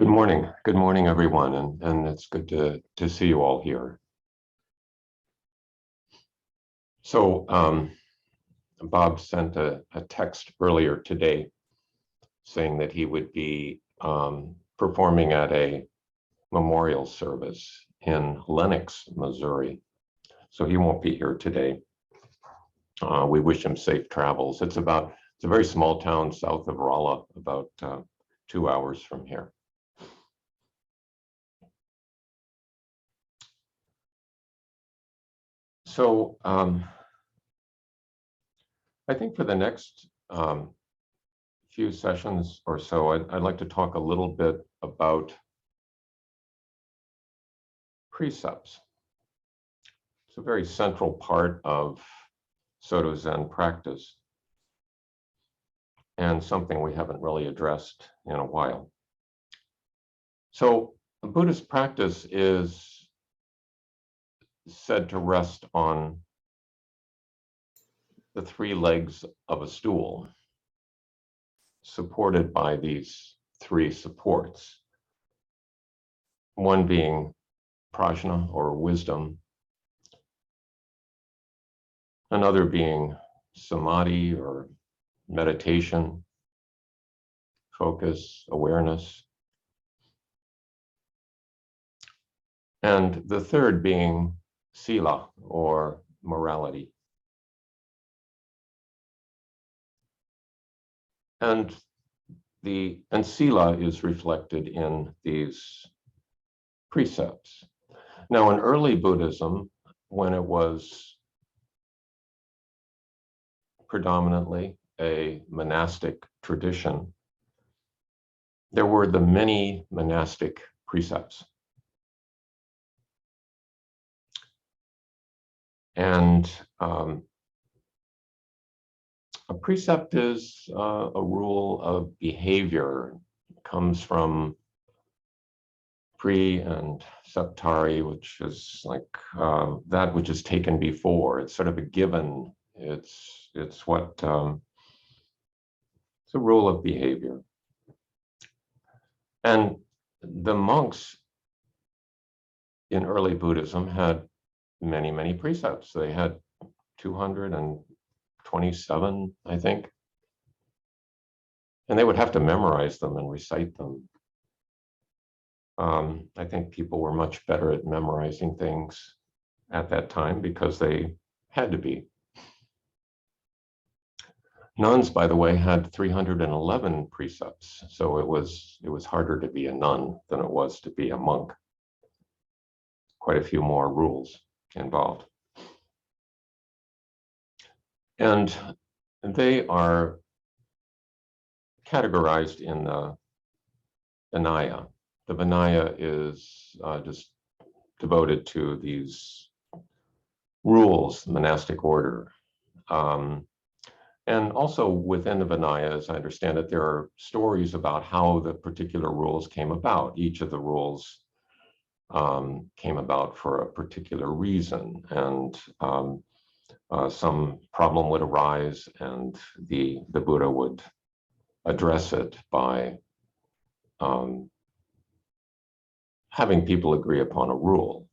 Good morning. Good morning, everyone, and it's good to see you all here. So Bob sent a text earlier today saying that he would be performing at a memorial service in Lenox, Missouri. So he won't be here today. We wish him safe travels. It's a very small town south of Rolla, about 2 hours from here. So I think for the next few sessions or so, I'd like to talk a little bit about precepts. It's a very central part of Soto Zen practice and something we haven't really addressed in a while. So Buddhist practice is said to rest on the three legs of a stool, supported by these three supports. One being prajna, or wisdom, another being samadhi, or meditation, focus, awareness, and the third being sila, or morality. And sila is reflected in these precepts. Now, in early Buddhism, when it was predominantly a monastic tradition, there were the many monastic precepts. And a precept is a rule of behavior. It comes from pre and septari, which is like that which is taken before. It's sort of a given. It's what it's a rule of behavior. And the monks in early Buddhism had many precepts. They had 227, I think. And they would have to memorize them and recite them. I think people were much better at memorizing things at that time because they had to be. Nuns, by the way, had 311 precepts, so it was harder to be a nun than it was to be a monk. Quite a few more rules involved. And they are categorized in the Vinaya. The Vinaya is just devoted to these rules, monastic order. And also within the Vinaya, as I understand it, there are stories about how the particular rules came about. Each of the rules came about for a particular reason, and some problem would arise, and the Buddha would address it by having people agree upon a rule.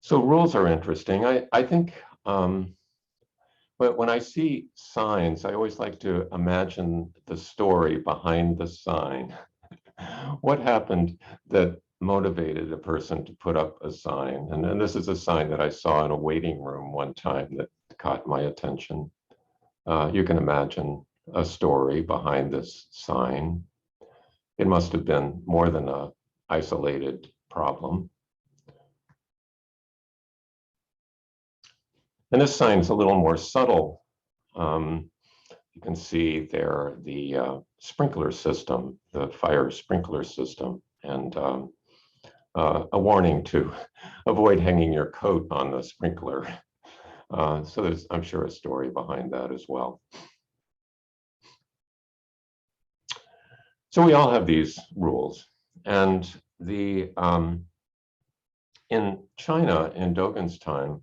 So rules are interesting. I think but when I see signs, I always like to imagine the story behind the sign. What happened that motivated a person to put up a sign? And this is a sign that I saw in a waiting room one time that caught my attention. You can imagine a story behind this sign. It must have been more than an isolated problem. And this sign is a little more subtle. You can see there the sprinkler system, the fire sprinkler system, and a warning to avoid hanging your coat on the sprinkler. So there's, I'm sure, a story behind that as well. So we all have these rules. And in China, in Dogen's time,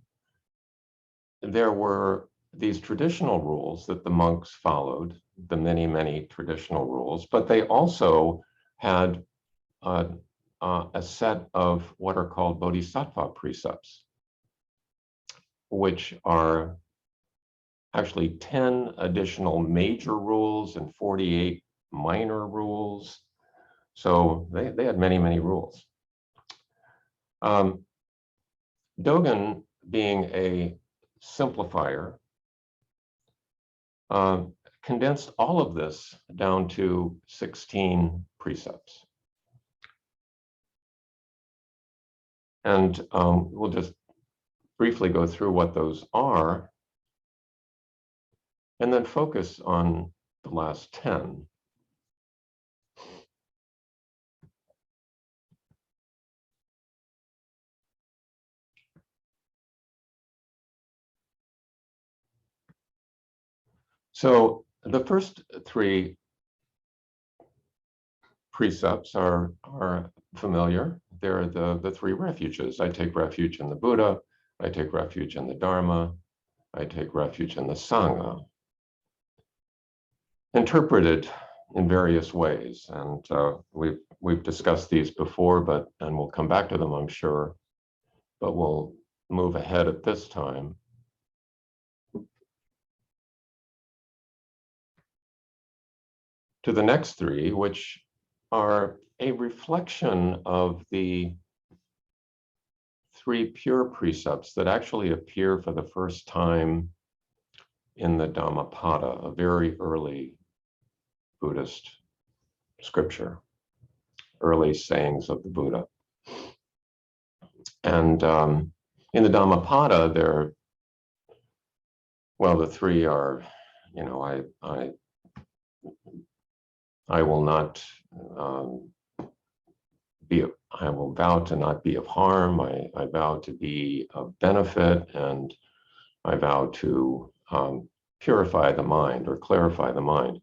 there were these traditional rules that the monks followed, the many, many traditional rules, but they also had a set of what are called bodhisattva precepts, which are actually 10 additional major rules and 48 minor rules. So they had many, many rules. Dogen, being a simplifier, condensed all of this down to 16 precepts. And we'll just briefly go through what those are, and then focus on the last 10. So the first 3 precepts are familiar. They're the 3 refuges. I take refuge in the Buddha, I take refuge in the Dharma, I take refuge in the Sangha. Interpreted in various ways, and we've discussed these before, and we'll come back to them, I'm sure, but we'll move ahead at this time. To the next 3, which are a reflection of the 3 pure precepts that actually appear for the first time in the Dhammapada, a very early Buddhist scripture, early sayings of the Buddha. And in the Dhammapada, the 3 are, I will not I will vow to not be of harm. I vow to be of benefit, and I vow to purify the mind or clarify the mind.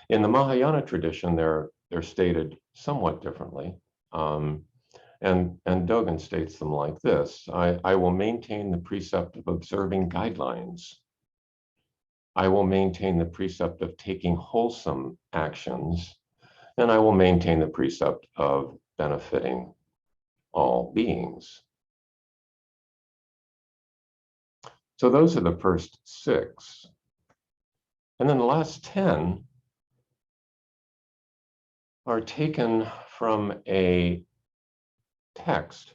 In the Mahayana tradition, they're stated somewhat differently. And Dogen states them like this: I will maintain the precept of observing guidelines. I will maintain the precept of taking wholesome actions, and I will maintain the precept of benefiting all beings. So those are the first 6. And then the last 10 are taken from a text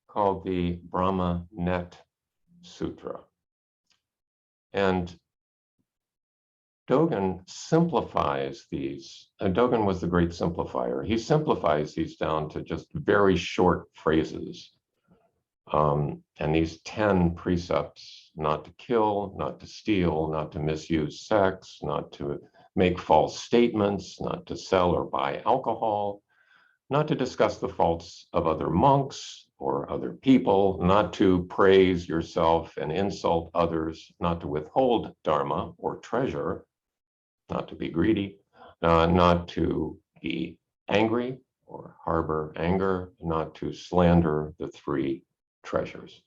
called the rahmanet sutra. And Dogen simplifies these, and Dogen was the great simplifier. He simplifies these down to just very short phrases. And these 10 precepts: not to kill, not to steal, not to misuse sex, not to make false statements, not to sell or buy alcohol, not to discuss the faults of other monks or other people, not to praise yourself and insult others, not to withhold dharma or treasure, not to be greedy, not to be angry or harbor anger, not to slander the 3 treasures.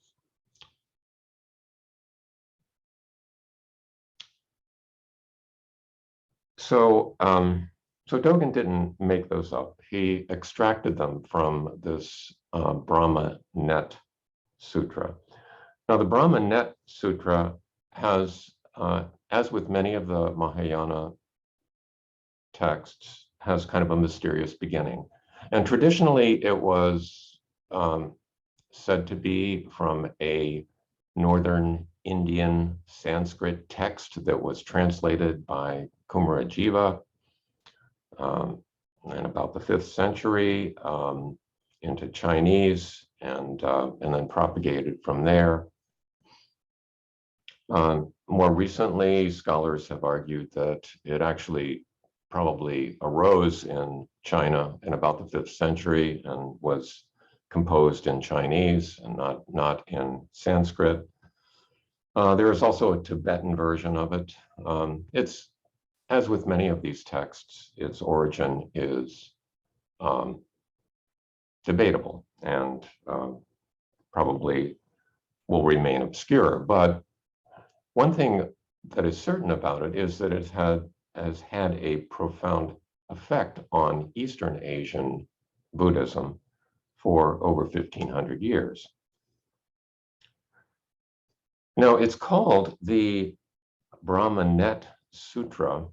So Dogen didn't make those up. He extracted them from this Brahmanet Sutra. Now, the Brahmanet Sutra has, as with many of the Mahayana texts, has kind of a mysterious beginning. And traditionally, it was said to be from a northern Indian Sanskrit text that was translated by Kumarajiva in about the 5th century into Chinese, and then propagated from there. More recently, scholars have argued that it actually probably arose in China in about the 5th century and was composed in Chinese and not in Sanskrit. There is also a Tibetan version of it. It's, as with many of these texts, its origin is um, debatable and probably will remain obscure. But one thing that is certain about it is that it has had a profound effect on Eastern Asian Buddhism for over 1,500 years. Now, it's called the Rahmanet Sutra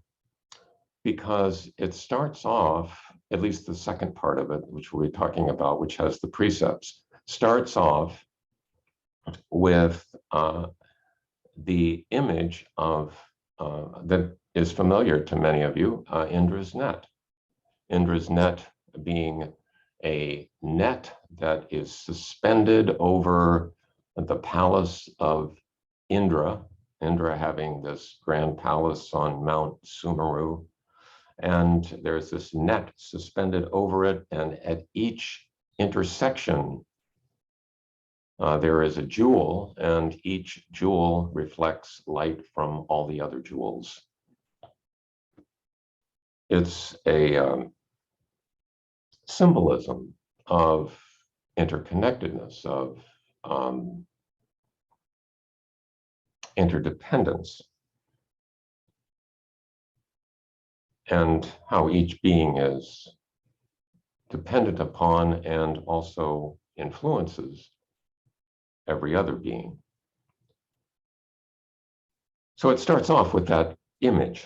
because it starts off, at least the second part of it, which we'll be talking about, which has the precepts, starts off with the image of that is familiar to many of you, Indra's net. Indra's net being a net that is suspended over the palace of Indra, Indra having this grand palace on Mount Sumeru. And there's this net suspended over it, and at each intersection, there is a jewel, and each jewel reflects light from all the other jewels. It's a symbolism of interconnectedness, of interdependence, and how each being is dependent upon and also influences every other being. So it starts off with that image.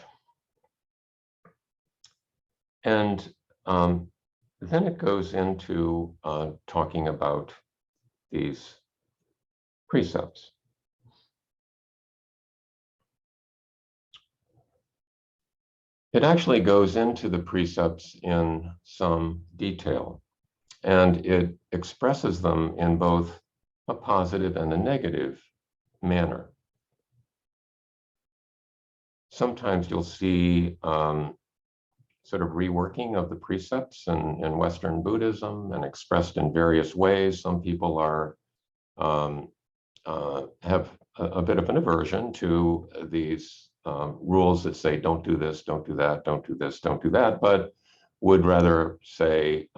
And then it goes into talking about these precepts. It actually goes into the precepts in some detail, and it expresses them in both a positive and a negative manner. Sometimes you'll see sort of reworking of the precepts in Western Buddhism and expressed in various ways. Some people are have a bit of an aversion to these rules that say don't do this, don't do that, don't do this, don't do that, but would rather say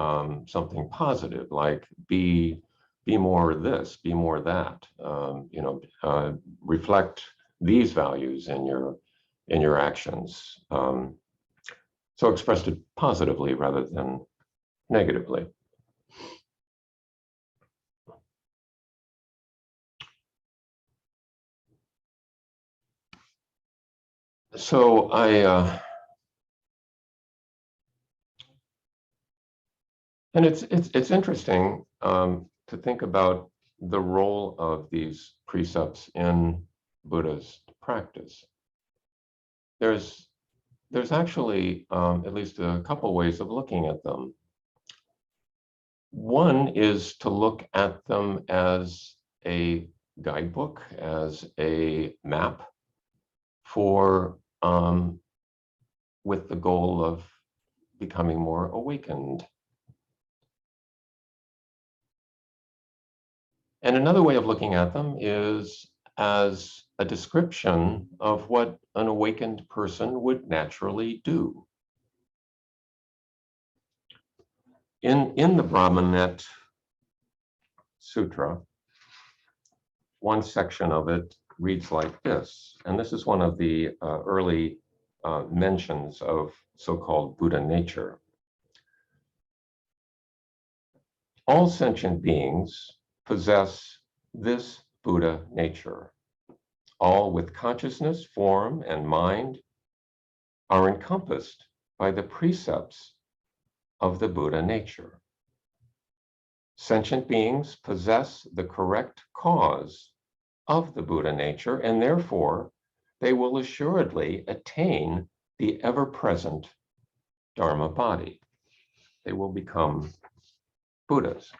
something positive like be more this, be more that. Reflect these values in your actions. So expressed it positively rather than negatively. So and it's interesting to think about the role of these precepts in Buddha's practice. There's actually at least a couple ways of looking at them. One is to look at them as a guidebook, as a map for with the goal of becoming more awakened. And another way of looking at them is as a description of what an awakened person would naturally do. In the Rahmanet Sutra, one section of it reads like this, and this is one of the early mentions of so-called Buddha nature. All sentient beings possess this Buddha nature. All with consciousness, form, and mind are encompassed by the precepts of the Buddha nature. Sentient beings possess the correct cause of the Buddha nature, and therefore they will assuredly attain the ever-present Dharma body. They will become Buddhas.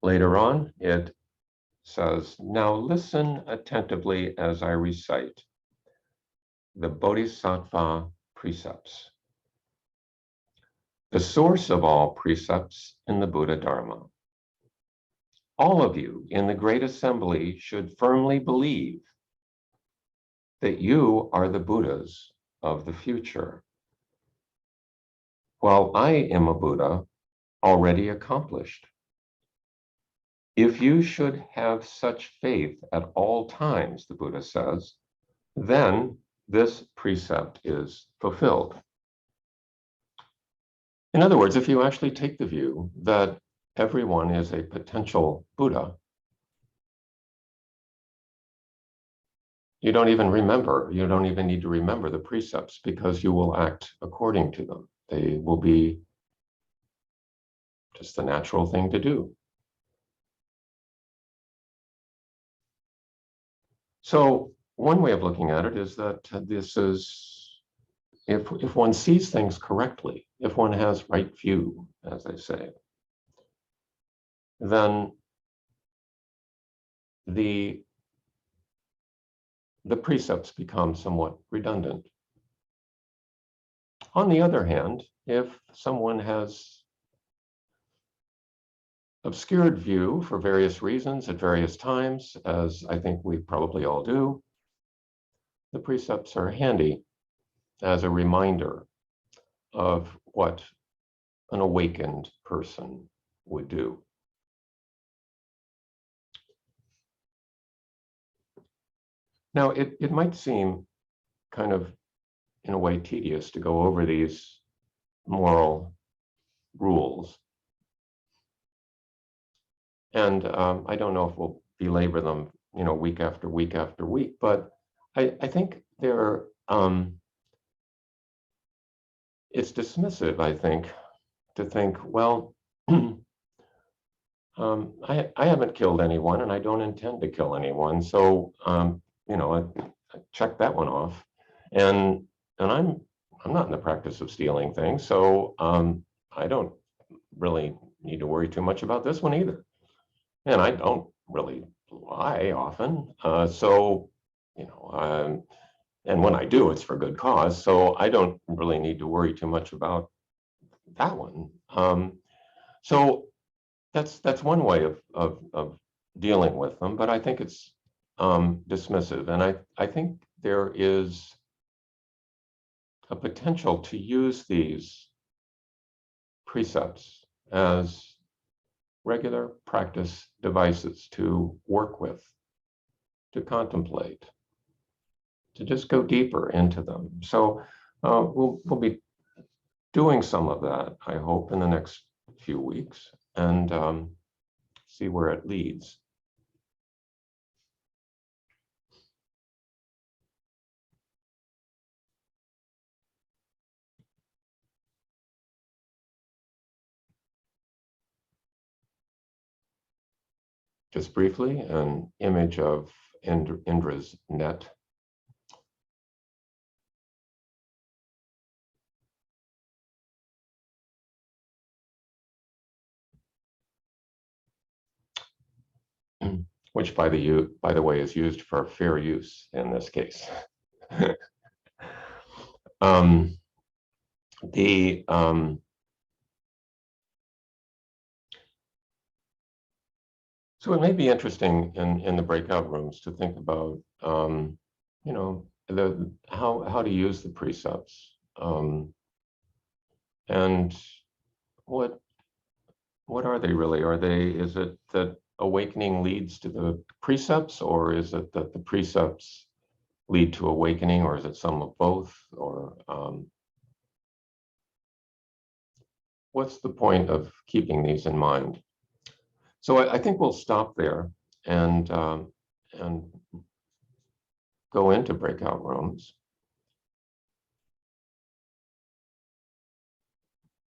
Later on, it says, now listen attentively as I recite the Bodhisattva precepts, the source of all precepts in the Buddha Dharma. All of you in the great assembly should firmly believe that you are the Buddhas of the future. while I am a Buddha already accomplished. If you should have such faith at all times, the Buddha says, then this precept is fulfilled. In other words, if you actually take the view that everyone is a potential Buddha, you don't even need to remember the precepts because you will act according to them. They will be just the natural thing to do. So one way of looking at it is that this is, if one sees things correctly, if one has right view, as they say, then the precepts become somewhat redundant. On the other hand, if someone has obscured view for various reasons at various times, as I think we probably all do, the precepts are handy as a reminder of what an awakened person would do. Now, it might seem kind of, in a way, tedious to go over these moral rules. And I don't know if we'll belabor them, week after week after week, but I think they're, it's dismissive, I think, to think, well, I haven't killed anyone and I don't intend to kill anyone. So, I check that one off. And I'm not in the practice of stealing things. So I don't really need to worry too much about this one either. And I don't really lie often. And when I do, it's for good cause. So I don't really need to worry too much about that one. So that's one way of dealing with them, but I think it's dismissive. And I think there is a potential to use these precepts as regular practice devices to work with, to contemplate, to just go deeper into them. So we'll be doing some of that, I hope, in the next few weeks, and see where it leads. Just briefly, an image of Indra's net. Which, by the way, is used for fair use in this case. So it may be interesting in the breakout rooms to think about, how to use the precepts, and what are they really? Is it that awakening leads to the precepts, or is it that the precepts lead to awakening, or is it some of both? Or what's the point of keeping these in mind? So I think we'll stop there and go into breakout rooms.